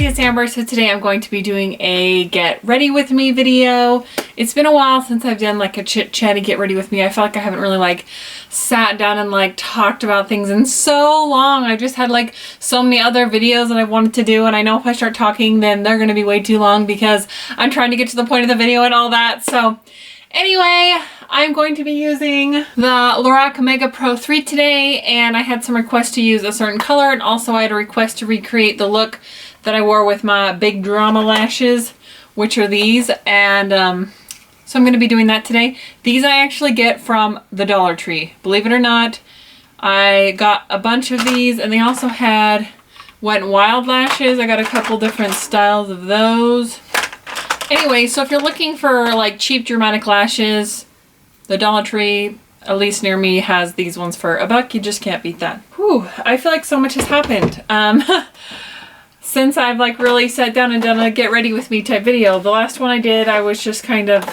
it's Amber. So today I'm going to be doing a get ready with me video. It's been a while since I've done like a chit chatty get ready with me. I feel like I haven't really like sat down and like talked about things in so long. I just had like so many other videos that I wanted to do, and I know if I start talking then they're gonna be way too long because I'm trying to get to the point of the video and all that. So anyway, I'm going to be using the Lorac Mega Pro 3 today, and I had some requests to use a certain color, and also I had a request to recreate the look that I wore with my big drama lashes, which are these, and so I'm going to be doing that today. These I actually get from the Dollar Tree, believe it or not. I got a bunch of these, and they also had Wet n Wild lashes. I got a couple different styles of those. Anyway, so if you're looking for like cheap dramatic lashes, the Dollar Tree, at least near me, has these ones for $1. You just can't beat that. Whew, I feel like so much has happened since I've like really sat down and done a get ready with me type video. The last one I did, I was just kind of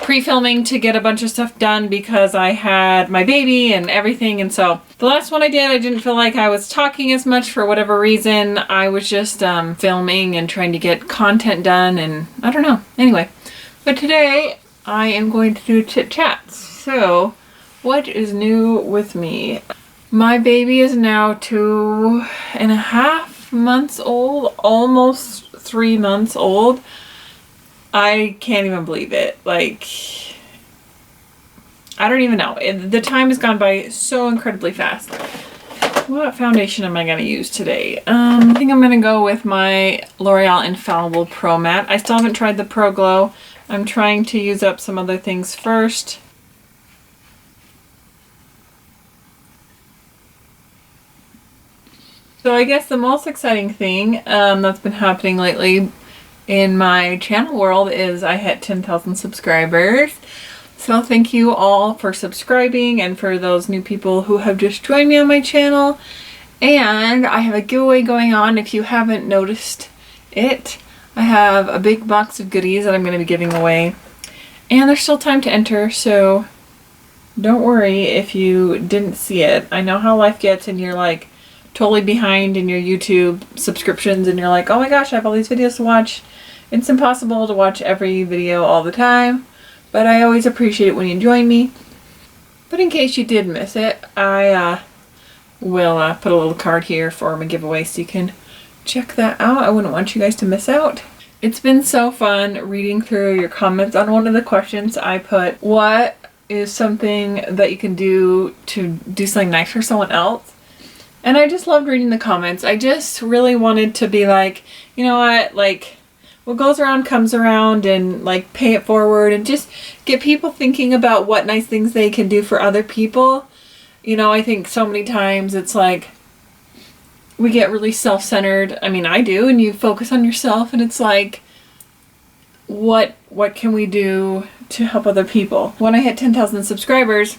pre-filming to get a bunch of stuff done because I had my baby and everything. And so the last one I did, I didn't feel like I was talking as much for whatever reason. I was just filming and trying to get content done, and I don't know. Anyway, but today I am going to do chit chats. So what is new with me? My baby is now 2.5 months old, almost 3 months old. I can't even believe it. Like, I don't even know. The time has gone by so incredibly fast. What foundation am I going to use today? I think I'm going to go with my L'Oreal Infallible Pro Matte. I still haven't tried the Pro Glow. I'm trying to use up some other things first. So I guess the most exciting thing that's been happening lately in my channel world is I hit 10,000 subscribers. So thank you all for subscribing, and for those new people who have just joined me on my channel. And I have a giveaway going on if you haven't noticed it. I have a big box of goodies that I'm going to be giving away, and there's still time to enter, so don't worry if you didn't see it. I know how life gets and you're like totally behind in your YouTube subscriptions and you're like, oh my gosh, I have all these videos to watch. It's impossible to watch every video all the time, but I always appreciate it when you join me. But in case you did miss it, I will put a little card here for my giveaway so you can check that out. I wouldn't want you guys to miss out. It's been so fun reading through your comments on one of the questions. I put, what is something that you can do to do something nice for someone else? And I just loved reading the comments. I just really wanted to be like, you know what, like, what goes around comes around, and like pay it forward and just get people thinking about what nice things they can do for other people. You know, I think so many times it's like we get really self-centered. I mean, I do, and you focus on yourself, and it's like, what can we do to help other people? When I hit 10,000 subscribers,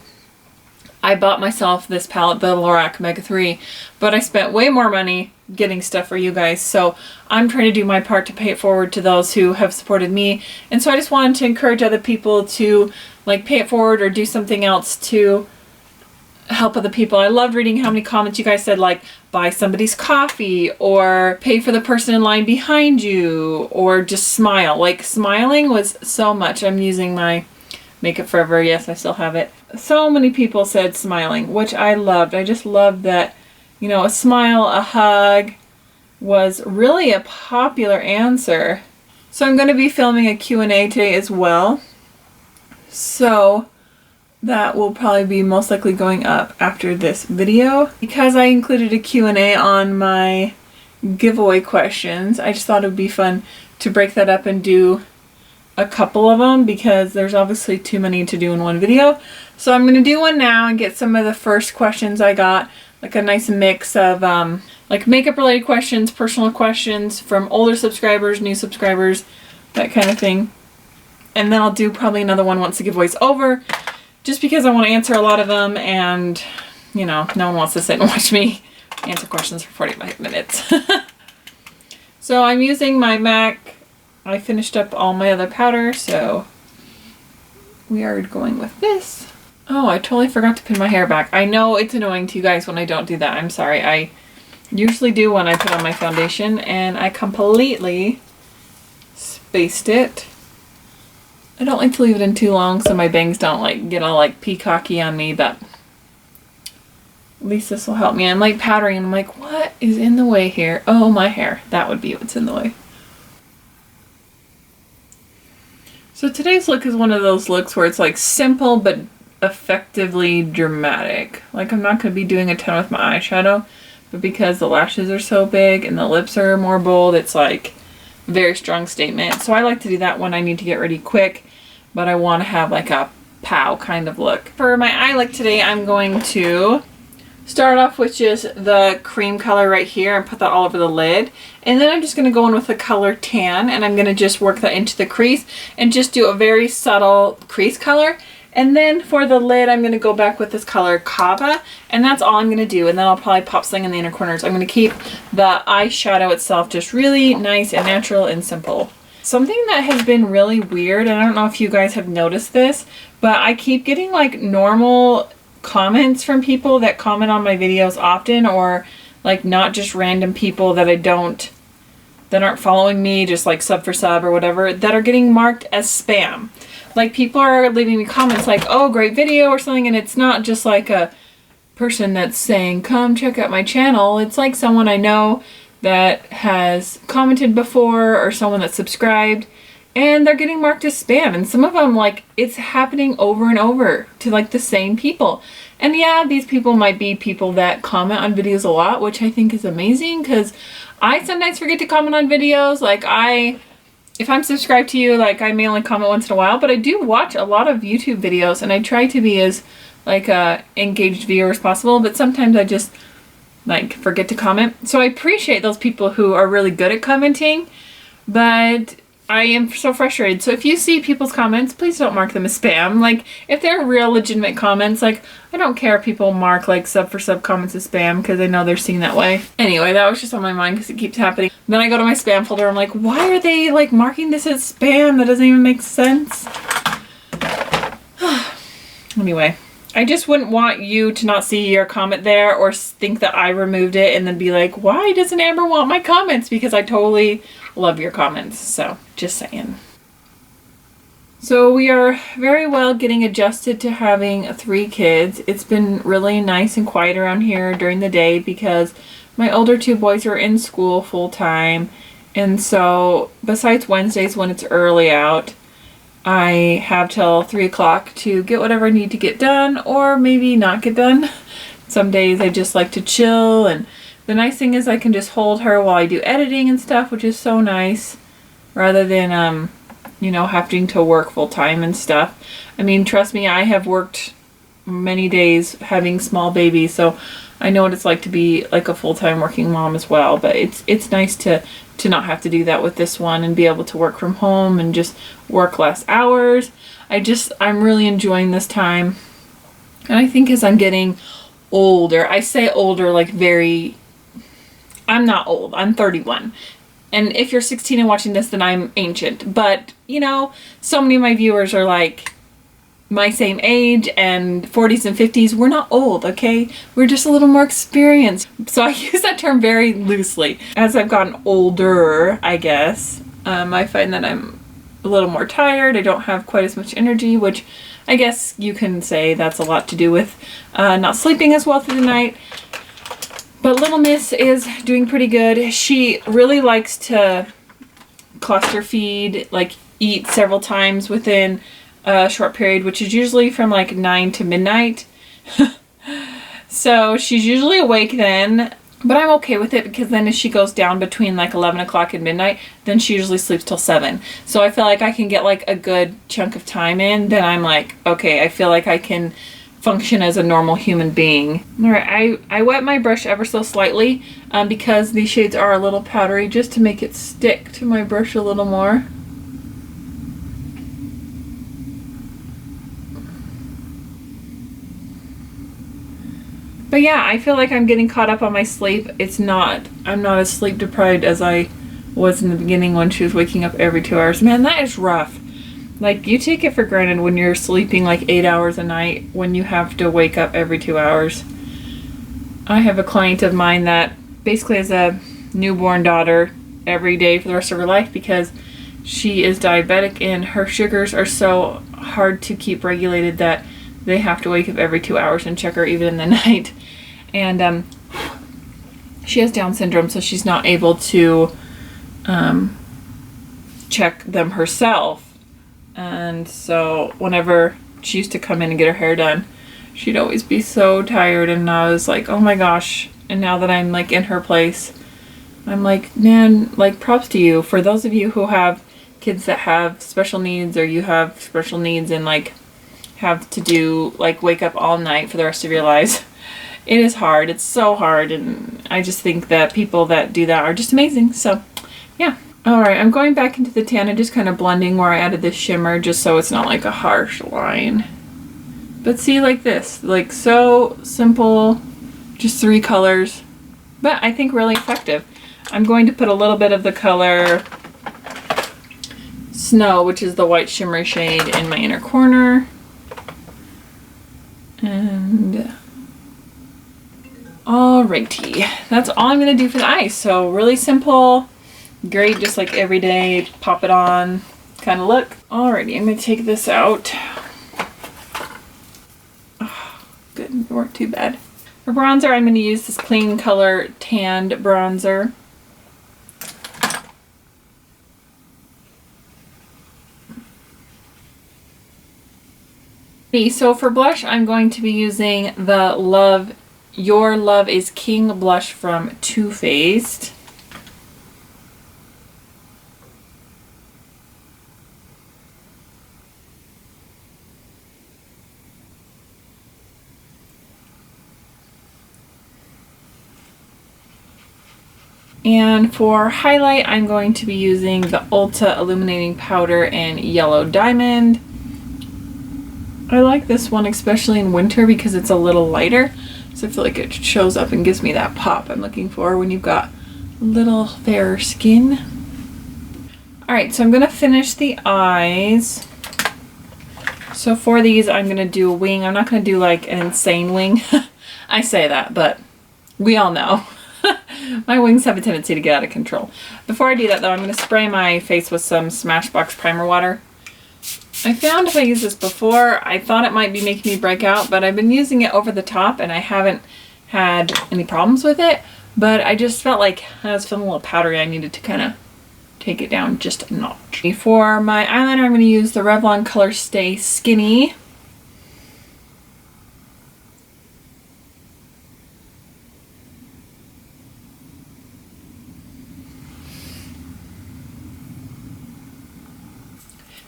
I bought myself this palette, the Lorac Mega 3, but I spent way more money getting stuff for you guys, so I'm trying to do my part to pay it forward to those who have supported me. And so I just wanted to encourage other people to like pay it forward or do something else to help other people. I loved reading how many comments you guys said like, buy somebody's coffee, or pay for the person in line behind you, or just smile. Like, smiling was so much. I'm using my Makeup Forever. Yes, I still have it. So many people said smiling, which I loved. I just loved that, you know, a smile, a hug was really a popular answer. So I'm going to be filming a Q&A today as well. So that will probably be most likely going up after this video. Because I included a Q&A on my giveaway questions, I just thought it would be fun to break that up and do a couple of them, because there's obviously too many to do in one video. So I'm going to do one now and get some of the first questions I got, like a nice mix of like makeup related questions, personal questions from older subscribers, new subscribers, that kind of thing. And then I'll do probably another one once the giveaway's over, just because I want to answer a lot of them, and you know, no one wants to sit and watch me answer questions for 45 minutes. So I'm using my MAC. I finished up all my other powder, so we are going with this. Oh, I totally forgot to pin my hair back. I know it's annoying to you guys when I don't do that. I'm sorry. I usually do when I put on my foundation, and I completely spaced it. I don't like to leave it in too long so my bangs don't like get all like peacocky on me, but at least this will help me. I'm like powdering and I'm like, what is in the way here? Oh, my hair. That would be what's in the way. So today's look is one of those looks where it's like simple but effectively dramatic. Like I'm not going to be doing a ton with my eyeshadow, but because the lashes are so big and the lips are more bold, it's like a very strong statement. So I like to do that when I need to get ready quick, but I want to have like a pow kind of look. For my eye look today, I'm going to start off with just the cream color right here and put that all over the lid. And then I'm just going to go in with the color tan, and I'm going to just work that into the crease and just do a very subtle crease color. And then for the lid, I'm going to go back with this color Kava, and that's all I'm going to do. And then I'll probably pop something in the inner corners. I'm going to keep the eyeshadow itself just really nice and natural and simple. Something that has been really weird, and I don't know if you guys have noticed this, but I keep getting like normal comments from people that comment on my videos often, or like not just random people that that aren't following me, just like sub for sub or whatever, that are getting marked as spam. Like people are leaving me comments like, oh, great video or something, and it's not just like a person that's saying, come check out my channel. It's like someone I know that has commented before or someone that's subscribed, and they're getting marked as spam. And some of them, like, it's happening over and over to like the same people. And yeah, these people might be people that comment on videos a lot, which I think is amazing, because I sometimes forget to comment on videos. Like if I'm subscribed to you, like I may only comment once in a while, but I do watch a lot of YouTube videos, and I try to be as like a engaged viewer as possible, but sometimes I just like forget to comment. So I appreciate those people who are really good at commenting, but I am so frustrated. So if you see people's comments, please don't mark them as spam. Like if they're real legitimate comments, like I don't care if people mark like sub for sub comments as spam, because I know they're seen that way. Anyway, that was just on my mind because it keeps happening. Then I go to my spam folder, I'm like, why are they like marking this as spam? That doesn't even make sense. Anyway, I just wouldn't want you to not see your comment there or think that I removed it and then be like, why doesn't Amber want my comments? Because I totally love your comments. So just saying. So we are very well getting adjusted to having 3 kids. It's been really nice and quiet around here during the day because my older 2 boys are in school full time. And so besides Wednesdays when it's early out, I have till 3 o'clock to get whatever I need to get done, or maybe not get done. Some days I just like to chill, and the nice thing is I can just hold her while I do editing and stuff, which is so nice, rather than, you know, having to work full time and stuff. I mean, trust me, I have worked many days having small babies, so I know what it's like to be like a full-time working mom as well, but it's nice to not have to do that with this one and be able to work from home and just work less hours. I'm really enjoying this time. And I think as I'm getting older, I say older like I'm not old, I'm 31. And if you're 16 and watching this, then I'm ancient. But, you know, so many of my viewers are like my same age and 40s and 50s. We're not old, okay? We're just a little more experienced. So I use that term very loosely. As I've gotten older, I guess, I find that I'm a little more tired. I don't have quite as much energy, which I guess you can say that's a lot to do with not sleeping as well through the night. But little miss is doing pretty good. She really likes to cluster feed, like eat several times within a short period, which is usually from like 9 to midnight. So she's usually awake then, but I'm okay with it because then if she goes down between like 11 o'clock and midnight, then she usually sleeps till 7. So I feel like I can get like a good chunk of time in, then I'm like, okay, I feel like I can function as a normal human being. All right, I wet my brush ever so slightly because these shades are a little powdery, just to make it stick to my brush a little more. But yeah, I feel like I'm getting caught up on my sleep. I'm not as sleep deprived as I was in the beginning when she was waking up every 2 hours. Man, that is rough. Like, you take it for granted when you're sleeping like 8 hours a night when you have to wake up every 2 hours. I have a client of mine that basically as a newborn daughter every day for the rest of her life because she is diabetic and her sugars are so hard to keep regulated that they have to wake up every 2 hours and check her even in the night. And she has Down syndrome, so she's not able to check them herself. And so whenever she used to come in and get her hair done, she'd always be so tired, and I was like, oh my gosh. And now that I'm like in her place, I'm like, man, like props to you. For those of you who have kids that have special needs, or you have special needs and like have to do like wake up all night for the rest of your lives, it is hard. It's so hard, and I just think that people that do that are just amazing. So yeah. Alright, I'm going back into the tan and just kind of blending where I added this shimmer just so it's not like a harsh line. But see, like this, like so simple, just 3 colors, but I think really effective. I'm going to put a little bit of the color Snow, which is the white shimmery shade, in my inner corner. And alrighty, that's all I'm going to do for the eyes. So really simple, great, just like everyday, pop it on kind of look. Alrighty, I'm going to take this out. Good, it worked too bad. For bronzer, I'm going to use this Clean Color Tanned Bronzer. So for blush, I'm going to be using the Your Love is King blush from Too Faced. And for highlight, I'm going to be using the Ulta Illuminating Powder in Yellow Diamond. I like this one especially in winter because it's a little lighter, so I feel like it shows up and gives me that pop I'm looking for when you've got little fairer skin. Alright, so I'm going to finish the eyes. So for these, I'm going to do a wing. I'm not going to do like an insane wing. I say that, but we all know. My wings have a tendency to get out of control. Before I do that though, I'm going to spray my face with some Smashbox primer water. I found if I used this before, I thought it might be making me break out, but I've been using it over the top and I haven't had any problems with it. But I just felt like I was feeling a little powdery. I needed to kind of take it down just a notch. For my eyeliner, I'm going to use the Revlon Color Stay Skinny.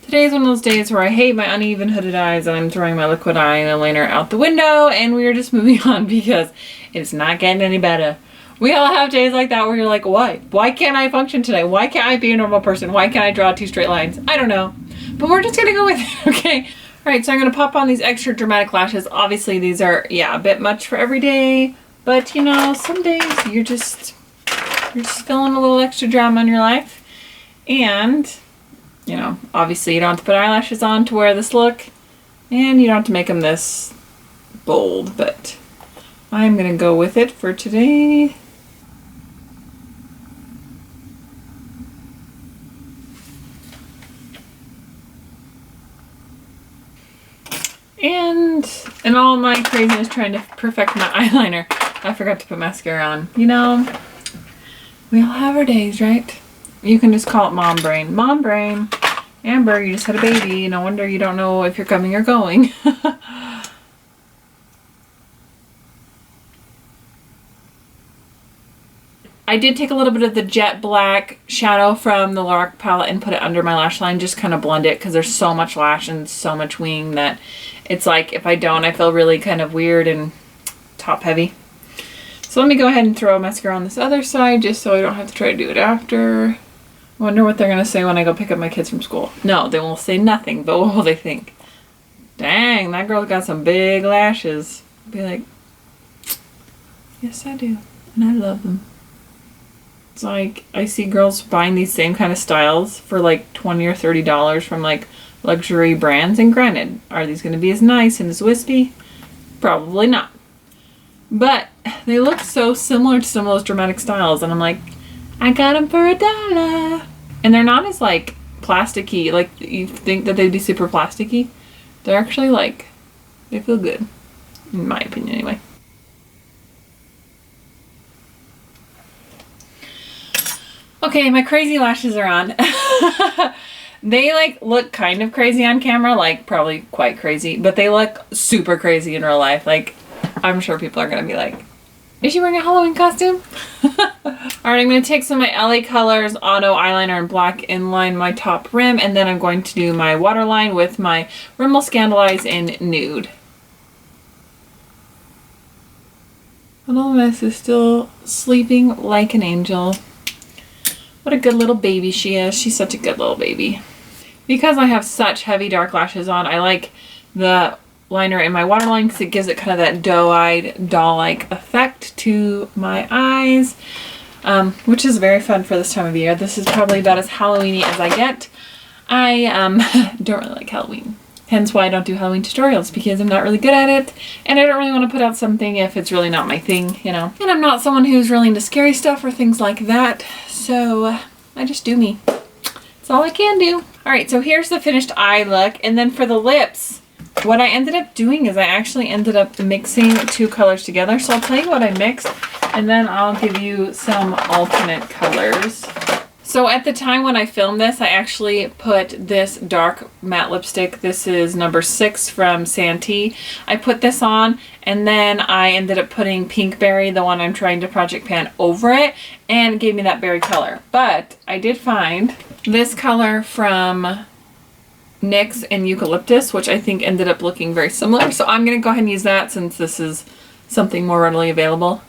Today is one of those days where I hate my uneven hooded eyes and I'm throwing my liquid eyeliner out the window, and we are just moving on because it's not getting any better. We all have days like that where you're like, why? Why can't I function today? Why can't I be a normal person? Why can't I draw 2 straight lines? I don't know. But we're just gonna go with it, okay? Alright, so I'm gonna pop on these extra dramatic lashes. Obviously these are, yeah, a bit much for every day, but you know, some days you're just feeling a little extra drama in your life. And you know, obviously you don't have to put eyelashes on to wear this look, and you don't have to make them this bold, but I'm gonna go with it for today. And in all my craziness trying to perfect my eyeliner, I forgot to put mascara on. You know, we all have our days, right? You can just call it mom brain. Mom brain. Amber, you just had a baby. No wonder you don't know if you're coming or going. I did take a little bit of the jet black shadow from the Lorac palette and put it under my lash line. Just kind of blend it because there's so much lash and so much wing that it's like if I don't, I feel really kind of weird and top heavy. So let me go ahead and throw mascara on this other side just so I don't have to try to do it after. I wonder what they're going to say when I go pick up my kids from school. No, they won't say nothing, but what will they think? Dang, that girl's got some big lashes. I'll be like, yes I do, and I love them. It's like, I see girls buying these same kind of styles for like $20 or $30 from like luxury brands, and granted, are these going to be as nice and as wispy? Probably not. But they look so similar to some of those dramatic styles, and I'm like, I got them for $1. And they're not as like plasticky, like you think that they'd be super plasticky. They're actually like, they feel good, in my opinion anyway. Okay, my crazy lashes are on. They like look kind of crazy on camera, like probably quite crazy, but they look super crazy in real life. Like, I'm sure people are gonna be like, is she wearing a Halloween costume? Alright, I'm gonna take some of my LA Colors Auto Eyeliner in black, inline my top rim, and then I'm going to do my waterline with my Rimmel Scandalize in nude. Little Miss is still sleeping like an angel. What a good little baby she is. She's such a good little baby. Because I have such heavy dark lashes on, I like the liner in my waterline because it gives it kind of that doe-eyed, doll-like effect to my eyes, which is very fun for this time of year. This is probably about as Halloween-y as I get. I don't really like Halloween. Hence why I don't do Halloween tutorials, because I'm not really good at it, and I don't really want to put out something if it's really not my thing, you know. And I'm not someone who's really into scary stuff or things like that, so I just do me. That's all I can do. Alright, so here's the finished eye look, and then for the lips, what I ended up doing is I actually ended up mixing two colors together. So I'll tell you what I mixed, and then I'll give you some alternate colors. So at the time when I filmed this, I actually put this dark matte lipstick. This is number 6 from Santee. I put this on, and then I ended up putting Pink Berry, the one I'm trying to project pan, over it, and it gave me that berry color. But I did find this color from NYX and Eucalyptus, which I think ended up looking very similar. So I'm going to go ahead and use that since this is something more readily available.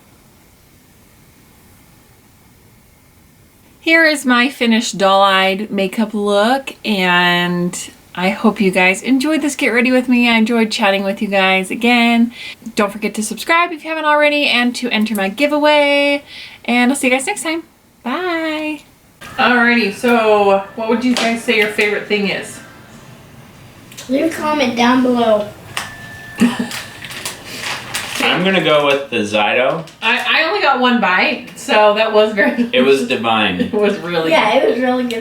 Here is my finished doll-eyed makeup look, and I hope you guys enjoyed this Get Ready With Me. I enjoyed chatting with you guys again. Don't forget to subscribe if you haven't already, and to enter my giveaway. And I'll see you guys next time. Bye! Alrighty, so what would you guys say your favorite thing is? Leave a comment down below. I'm gonna go with the Zyto. I only got one bite, so that was very... It was divine. It was really Yeah, it was really good.